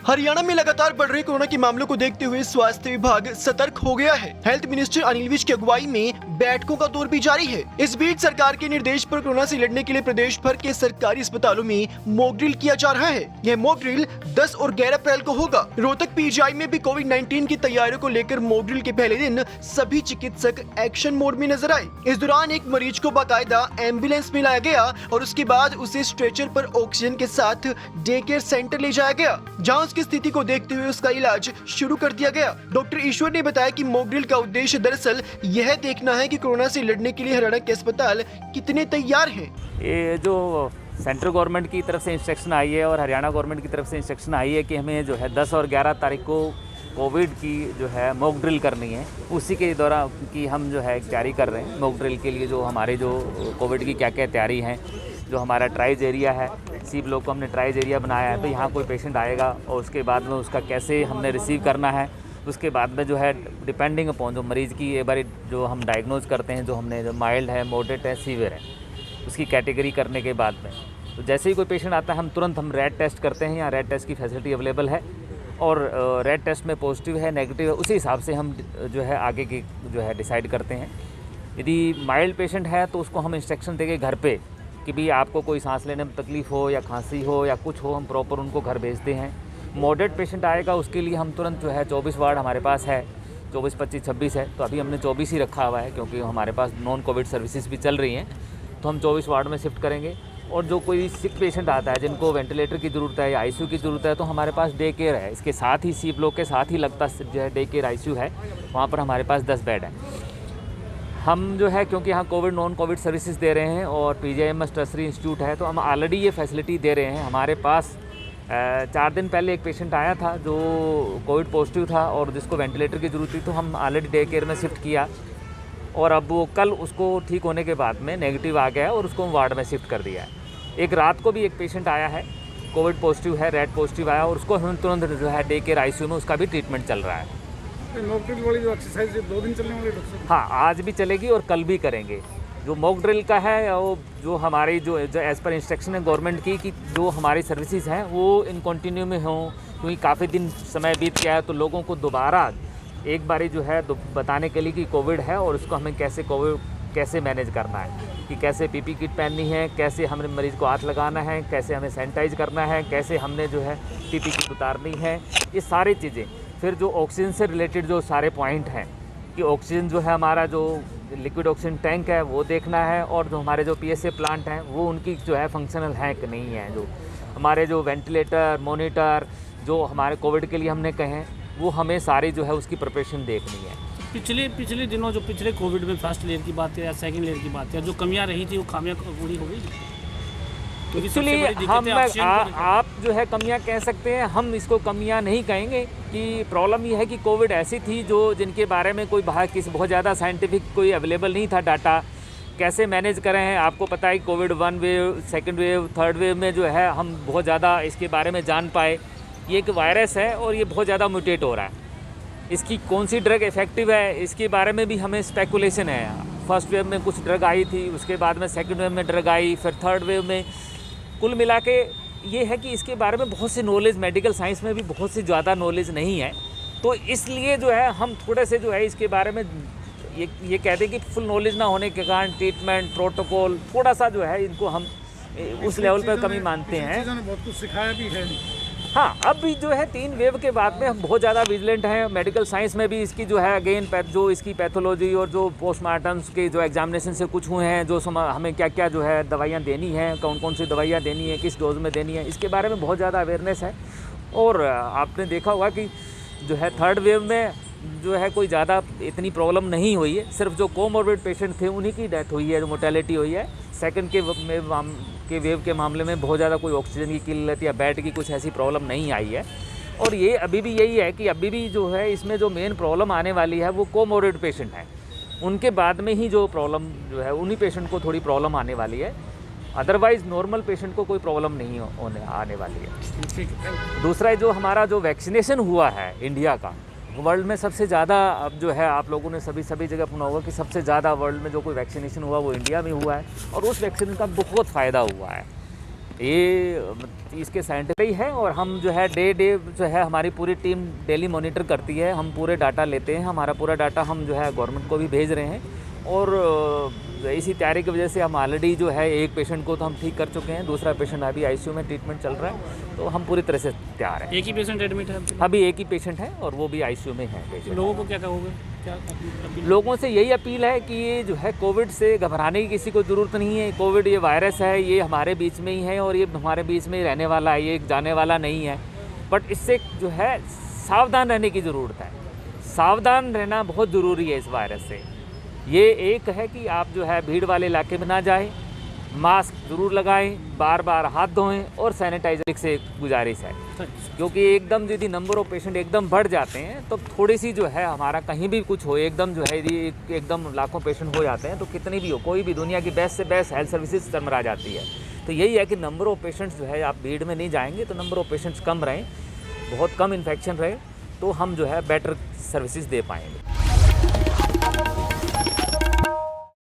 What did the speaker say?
हरियाणा में लगातार बढ़ रहे कोरोना के मामलों को देखते हुए स्वास्थ्य विभाग सतर्क हो गया है। हेल्थ मिनिस्टर अनिल विज की अगुवाई में बैठकों का दौर भी जारी है। इस बीच सरकार के निर्देश पर कोरोना से लड़ने के लिए प्रदेश भर के सरकारी अस्पतालों में मॉक ड्रिल किया जा रहा है। यह मॉक ड्रिल 10 और 11 अप्रैल को होगा। रोहतक पीजीआई में भी कोविड-19 की तैयारियों को लेकर मॉक ड्रिल के पहले दिन सभी चिकित्सक एक्शन मोड में नजर आए। इस दौरान एक मरीज को बाकायदा एम्बुलेंस में लाया गया और उसके बाद उसे स्ट्रेचर पर ऑक्सीजन के साथ डे केयर सेंटर ले जाया गया, जहाँ उसकी स्थिति को देखते हुए उसका इलाज शुरू कर दिया गया। डॉक्टर ईश्वर ने बताया कि मॉक ड्रिल का उद्देश्य दरअसल यह देखना है कि कोरोना से लड़ने के लिए हरियाणा के अस्पताल कितने तैयार हैं। ये जो सेंट्रल गवर्नमेंट की तरफ से इंस्ट्रक्शन आई है और हरियाणा गवर्नमेंट की तरफ से इंस्ट्रक्शन आई है कि हमें जो है 10 और 11 तारीख को कोविड की जो है मॉक ड्रिल करनी है, उसी के दौरान की हम जो है तैयारी कर रहे हैं। मॉक ड्रिल के लिए जो हमारे जो कोविड की क्या क्या तैयारी है, जो हमारा ट्राइज एरिया है, सी ब्लॉक को हमने ट्राइज एरिया बनाया है। तो यहाँ कोई पेशेंट आएगा और उसके बाद में उसका कैसे हमने रिसीव करना है, उसके बाद में जो है डिपेंडिंग अपॉन जो मरीज़ की एक बार जो हम डायग्नोज करते हैं, जो हमने जो माइल्ड है, मॉडरेट है, सीवियर है, उसकी कैटेगरी करने के बाद में तो जैसे ही कोई पेशेंट आता है हम तुरंत रैट टेस्ट करते हैं। यहाँ रैट टेस्ट की फैसिलिटी अवेलेबल है और रैट टेस्ट में पॉजिटिव है, नेगेटिव है, उसी हिसाब से हम जो है आगे की जो है डिसाइड करते हैं। यदि माइल्ड पेशेंट है तो उसको हम इंस्ट्रक्शन देंगे घर पे कि भाई आपको कोई सांस लेने में तकलीफ़ हो या खांसी हो या कुछ हो, हम प्रॉपर उनको घर भेजते हैं। मॉडरेट पेशेंट आएगा उसके लिए हम तुरंत जो है 24 वार्ड हमारे पास है, 24, 25, 26 है, तो अभी हमने 24 ही रखा हुआ है क्योंकि हमारे पास नॉन कोविड सर्विसेज भी चल रही हैं, तो हम 24 वार्ड में शिफ्ट करेंगे। और जो कोई सिक पेशेंट आता है जिनको वेंटिलेटर की ज़रूरत है या आईसीयू की ज़रूरत है, तो हमारे पास डे केयर है, इसके साथ ही सी ब्लॉक के साथ ही लगता जो है डे केयर आईसीयू है, वहाँ पर हमारे पास 10 बेड है। हम जो है क्योंकि यहाँ कोविड नॉन कोविड सर्विसेज दे रहे हैं और पीजीआईएमएस टर्सरी इंस्टीट्यूट है, तो हम ऑलरेडी ये फैसिलिटी दे रहे हैं। हमारे पास 4 दिन पहले एक पेशेंट आया था जो कोविड पॉजिटिव था और जिसको वेंटिलेटर की ज़रूरत थी, तो हम ऑलरेडी डे केयर में शिफ्ट किया और अब वो कल उसको ठीक होने के बाद में नेगेटिव आ गया और उसको हम वार्ड में शिफ्ट कर दिया है। एक रात को भी एक पेशेंट आया है, कोविड पॉजिटिव है, रैट पॉजिटिव आया और उसको हम तुरंत जो है डे केयर आईसीयू में उसका भी ट्रीटमेंट चल रहा है। मॉक ड्रिल वाली जो एक्सरसाइज 2 दिन चलने वाली है? हाँ, आज भी चलेगी और कल भी करेंगे। जो मॉक ड्रिल का है वो जो हमारी जो एज़ पर इंस्ट्रक्शन है गवर्नमेंट की कि जो हमारी सर्विसेज हैं वो इन कंटिन्यू में हों, क्योंकि काफ़ी दिन समय बीत गया है, तो लोगों को दोबारा एक बारी जो है बताने के लिए कि कोविड है और उसको हमें कैसे मैनेज करना है, कि कैसे पीपी किट पहननी है, कैसे हमें मरीज़ को हाथ लगाना है, कैसे हमें सैनिटाइज करना है, कैसे हमने जो है पीपी किट उतारनी है, ये सारी चीज़ें। फिर जो ऑक्सीजन से रिलेटेड जो सारे पॉइंट हैं कि ऑक्सीजन जो है हमारा जो लिक्विड ऑक्सीजन टैंक है वो देखना है और जो हमारे जो पीएसए प्लांट हैं वो उनकी जो है फंक्शनल हैं कि नहीं है, जो हमारे जो वेंटिलेटर मॉनिटर जो हमारे कोविड के लिए हमने कहे हैं वो हमें सारी जो है उसकी प्रिपरेशन देखनी है। पिछले दिनों जो पिछले कोविड में फर्स्ट लेयर की बात है या सेकंड लेयर की बात है, जो कमियां रही थी वो खामियां पूरी हो गई। एक्चुअली हम आप जो है कमियां कह सकते हैं, हम इसको कमियां नहीं कहेंगे कि प्रॉब्लम ये है कि कोविड ऐसी थी जो जिनके बारे में कोई बहुत ज़्यादा साइंटिफिक कोई अवेलेबल नहीं था डाटा, कैसे मैनेज करें हैं। आपको पता है Covid 1 wave, second wave, third wave में जो है हम बहुत ज़्यादा इसके बारे में जान पाए। ये एक वायरस है और ये बहुत ज़्यादा म्यूटेट हो रहा है। इसकी कौन सी ड्रग इफ़ेक्टिव है इसके बारे में भी हमें स्पेकुलेशन है। फर्स्ट वेव में कुछ ड्रग आई थी, उसके बाद में सेकंड वेव में ड्रग आई, फिर थर्ड वेव में। कुल मिला के ये है कि इसके बारे में बहुत सी नॉलेज मेडिकल साइंस में भी बहुत सी ज़्यादा नॉलेज नहीं है, तो इसलिए जो है हम थोड़े से जो है इसके बारे में ये कहते हैं कि फुल नॉलेज ना होने के कारण ट्रीटमेंट प्रोटोकॉल थोड़ा सा जो है इनको हम उस लेवल पर कमी मानते हैं। बहुत कुछ सिखाया भी है। हाँ, अब भी जो है 3 वेव के बाद में हम बहुत ज़्यादा विजिलेंट हैं। मेडिकल साइंस में भी इसकी जो है अगेन जो इसकी पैथोलॉजी और जो पोस्टमार्टम्स के जो एग्जामिनेशन से कुछ हुए हैं, जो हमें क्या क्या जो है दवाइयाँ देनी हैं, कौन कौन सी दवाइयाँ देनी है, किस डोज में देनी है, इसके बारे में बहुत ज़्यादा अवेयरनेस है। और आपने देखा होगा कि जो है थर्ड वेव में जो है कोई ज़्यादा इतनी प्रॉब्लम नहीं हुई है, सिर्फ जो कोमॉर्बिड पेशेंट थे उन्हीं की डेथ हुई है, जो मोर्टेलिटी हुई है। सेकंड के वेव के मामले में बहुत ज़्यादा कोई ऑक्सीजन की किल्लत या बेड की कुछ ऐसी प्रॉब्लम नहीं आई है। और ये अभी भी यही है कि अभी भी जो है इसमें जो मेन प्रॉब्लम आने वाली है वो कोमॉर्बिड पेशेंट हैं, उनके बाद में ही जो प्रॉब्लम जो है उन्हीं पेशेंट को थोड़ी प्रॉब्लम आने वाली है। अदरवाइज़ नॉर्मल पेशेंट को कोई प्रॉब्लम नहीं आने वाली है। दूसरा जो हमारा जो वैक्सीनेशन हुआ है इंडिया का, वर्ल्ड में सबसे ज़्यादा अब जो है आप लोगों ने सभी जगह सुना होगा कि सबसे ज़्यादा वर्ल्ड में जो कोई वैक्सीनेशन हुआ वो इंडिया में हुआ है और उस वैक्सीन का बहुत फ़ायदा हुआ है। ये इसके साइंटिफिक है और हम जो है डे जो है हमारी पूरी टीम डेली मॉनिटर करती है, हम पूरे डाटा लेते हैं, हमारा पूरा डाटा हम जो है गवर्नमेंट को भी भेज रहे हैं और इसी तैयारी की वजह से हम ऑलरेडी जो है एक पेशेंट को तो हम ठीक कर चुके हैं, दूसरा पेशेंट अभी आईसीयू में ट्रीटमेंट चल रहा है, तो हम पूरी तरह से तैयार हैं। एक ही पेशेंट एडमिट है अभी एक ही पेशेंट है और वो भी आईसीयू में है पेशेंट। लोगों को क्या कहोगे, क्या अपील? लोगों से यही अपील है कि ये जो है कोविड से घबराने की किसी को ज़रूरत नहीं है। कोविड ये वायरस है, ये हमारे बीच में ही है और ये हमारे बीच में ही रहने वाला है, ये जाने वाला नहीं है। बट इससे जो है सावधान रहने की ज़रूरत है, सावधान रहना बहुत ज़रूरी है इस वायरस से। ये एक है कि आप जो है भीड़ वाले इलाके में ना जाएं, मास्क ज़रूर लगाएं, बार बार हाथ धोएं और सैनिटाइजर से गुजारिश है, क्योंकि एकदम यदि नंबर ऑफ पेशेंट एकदम बढ़ जाते हैं तो थोड़ी सी जो है हमारा कहीं भी कुछ हो, एकदम जो है यदि एकदम लाखों पेशेंट हो जाते हैं तो कितनी भी हो, कोई भी दुनिया की बेस्ट से बेस्ट हेल्थ सर्विसेज चरमरा जाती है। तो यही है कि नंबर ऑफ पेशेंट्स जो है आप भीड़ में नहीं जाएंगे तो नंबर ऑफ पेशेंट्स कम रहें, बहुत कम इन्फेक्शन रहे तो हम जो है बेटर सर्विसेज दे पाएंगे।